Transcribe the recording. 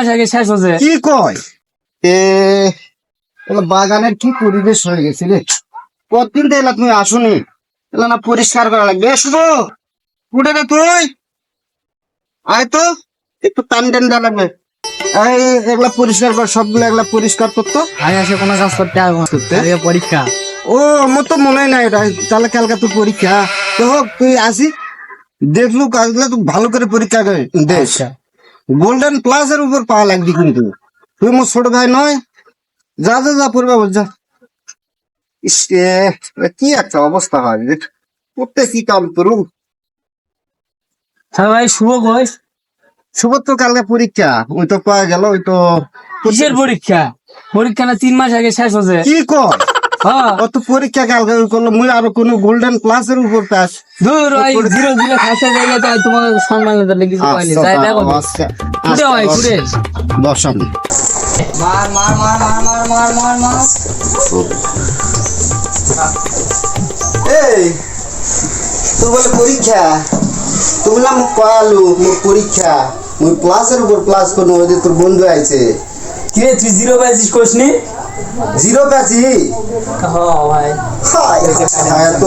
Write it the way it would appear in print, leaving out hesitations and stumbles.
মাস আগে শেষ হচ্ছে। কি কয় এ বাগানের কি পরিবেশ হয়ে গেছে রে। কতদিন তো এলা তুমি আসুনি, এলা না পরিষ্কার করা লাগবে। শুভ উঠে রে তুই, আয় তো একটু টান টান দেওয়া লাগবে। এই এগুলা পরিষ্কার কর, সবগুলো এগুলা পরিষ্কার করতো। আমি আসে কোনো কাজ করতে আসবো না। আজকে পরীক্ষা। ও আমার তো মনে নাই এটা, তাহলে কালকে তো পরীক্ষা। তো হোক তুই আসি দেখলু কাজগুলো তুই ভালো করে পরীক্ষা করে দেশ। আচ্ছা। গোল্ডেন প্লাস এর উপর পাওয়া লাগবে কিন্তু, তুই মোর ছোট ভাই নয়। যা যা যা পড়বে বল যা। ইস রে, এ কি একটা অবস্থা হয় রে। করতে কি কাম করুম। হ্যাঁ ভাই, শুভ কই? শুভ তো কালকে পরীক্ষা, ওই তো পাওয়া গেল। ওই তো কিসের পরীক্ষা? পরীক্ষা না 3 মাস আগে শেষ হচ্ছে। কি কর হ্যাঁ। ও তো পরীক্ষা কালকে করলো, মুই আরো কোন গোল্ডেন প্লাস এর উপর পাস। দূর ওই 0-0 খাসে জায়গা তো তোমার সম্মান দিলে কিছু পাইনি। যাই দেখো। কুড়ে ভাই কুড়ে। বসাম মার মার মার মার মার মার মার মার। এই তোর বলে পরীক্ষা, তুমি না মুখ কয়ালু মোর পরীক্ষা, মুই প্লাসের উপর প্লাস করবো। ওই যে তোর বন্ধু আইছে। কি রে তুই 0 পাইছিস কোসনি? 0 পাচ্ছি। হ্যাঁ ভাই। তো